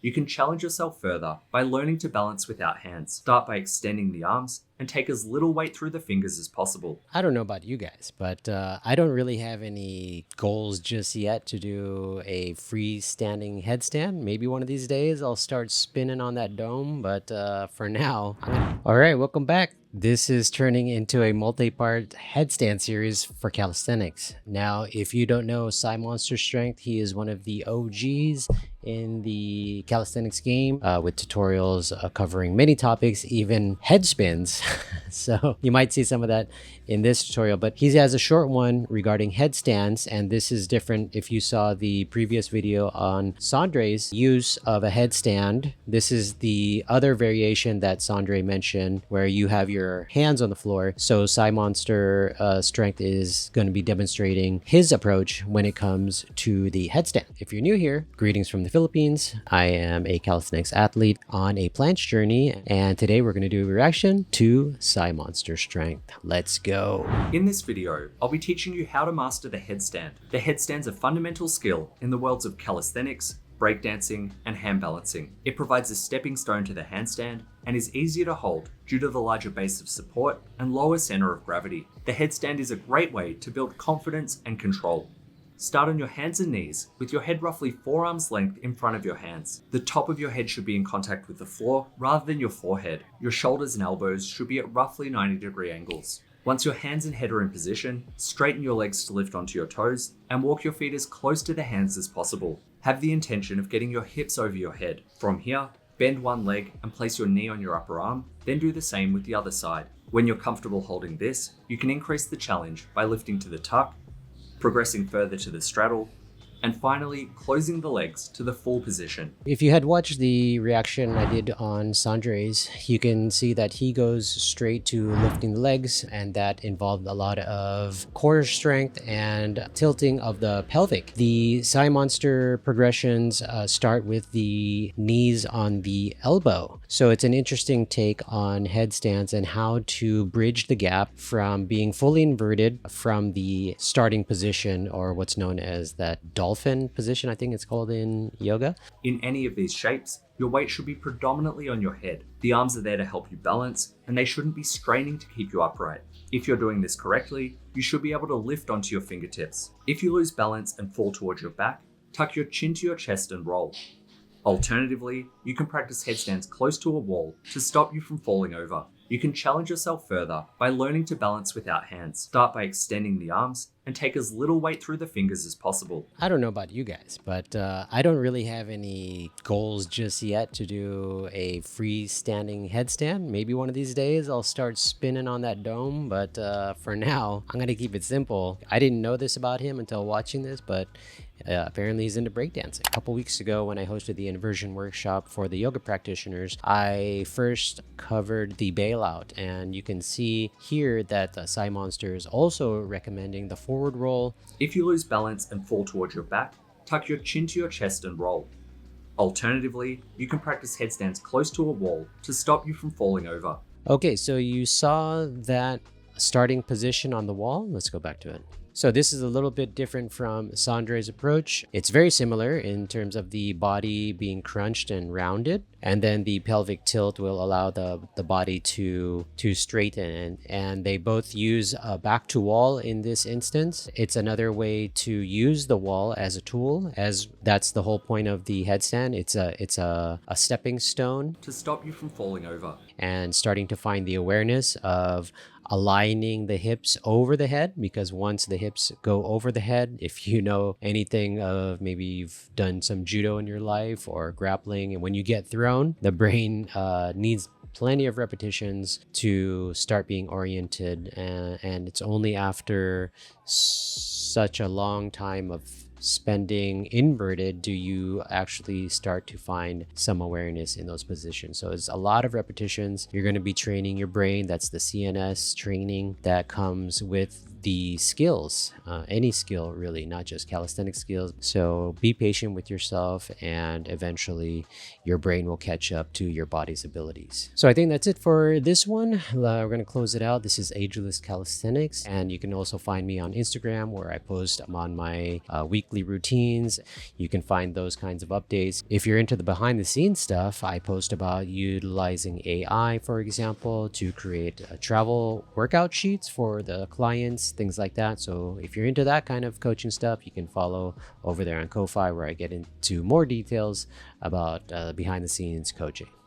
You can challenge yourself further by learning to balance without hands. Start by extending the arms and take as little weight through the fingers as possible. I don't know about you guys, but I don't really have any goals just yet to do a freestanding headstand. Maybe one of these days I'll start spinning on that dome, but for now, all right, welcome back. This is turning into a multi-part headstand series for calisthenics. Now, if you don't know Simonster Strength, he is one of the OGs in the calisthenics game with tutorials covering many topics, even head spins. So you might see some of that in this tutorial, but he has a short one regarding headstands, and this is different. If you saw the previous video on Sandre's use of a headstand, this is the other variation that Sandre mentioned where you have your hands on the floor. So Simonster Strength is going to be demonstrating his approach when it comes to the headstand. If you're new here, greetings from the Philippines. I am a calisthenics athlete on a planche journey, and today we're going to do a reaction to Simonster Strength. Let's go. In this video, I'll be teaching you how to master the headstand. The headstand's a fundamental skill in the worlds of calisthenics, breakdancing, and hand balancing. It provides a stepping stone to the handstand and is easier to hold due to the larger base of support and lower center of gravity. The headstand is a great way to build confidence and control. Start on your hands and knees with your head roughly forearms length in front of your hands. The top of your head should be in contact with the floor rather than your forehead. Your shoulders and elbows should be at roughly 90-degree angles. Once your hands and head are in position, straighten your legs to lift onto your toes and walk your feet as close to the hands as possible. Have the intention of getting your hips over your head. From here, bend one leg and place your knee on your upper arm, then do the same with the other side. When you're comfortable holding this, you can increase the challenge by lifting to the tuck, progressing further to the straddle, and finally closing the legs to the full position. If you had watched the reaction I did on Sandre's, you can see that he goes straight to lifting the legs, and that involved a lot of core strength and tilting of the pelvic. The Simonster progressions start with the knees on the elbow. So it's an interesting take on headstands and how to bridge the gap from being fully inverted from the starting position, or what's known as that dolphin position, I think it's called in yoga. In any of these shapes, your weight should be predominantly on your head. The arms are there to help you balance, and they shouldn't be straining to keep you upright. If you're doing this correctly, you should be able to lift onto your fingertips. If you lose balance and fall towards your back, tuck your chin to your chest and roll. Alternatively, you can practice headstands close to a wall to stop you from falling over. You can challenge yourself further by learning to balance without hands. Start by extending the arms and take as little weight through the fingers as possible. I don't know about you guys, but I don't really have any goals just yet to do a freestanding headstand. Maybe one of these days I'll start spinning on that dome, but for now, I'm going to keep it simple. I didn't know this about him until watching this, but apparently he's into breakdancing. A couple weeks ago when I hosted the inversion workshop for the yoga practitioners, I first covered the bailout, and you can see here that Simonster is also recommending the forward roll. If you lose balance and fall towards your back, tuck your chin to your chest and roll. Alternatively, you can practice headstands close to a wall to stop you from falling over. Okay, so you saw that starting position on the wall. Let's go back to it. So this is a little bit different from Sandre's approach. It's very similar in terms of the body being crunched and rounded, and then the pelvic tilt will allow the body to straighten, and they both use a back to wall in this instance. It's another way to use the wall as a tool, as that's the whole point of the headstand. It's a stepping stone to stop you from falling over, and starting to find the awareness of aligning the hips over the head, because once the hips go over the head, if you know anything of, maybe you've done some judo in your life or grappling, and when you get thrown, the brain needs plenty of repetitions to start being oriented, and it's only after such a long time of spending inverted do you actually start to find some awareness in those positions. So it's a lot of repetitions. You're going to be training your brain. That's the CNS training that comes with the skills, any skill really, not just calisthenic skills. So be patient with yourself, and eventually your brain will catch up to your body's abilities. So I think that's it for this one. We're going to close it out. This is Ageless Calisthenics, and you can also find me on Instagram, where I post on my weekly routines. You can find those kinds of updates. If you're into the behind the scenes stuff, I post about utilizing AI, for example, to create travel workout sheets for the clients, things like that. So if you're into that kind of coaching stuff, you can follow over there on Ko-Fi, where I get into more details about behind the scenes coaching.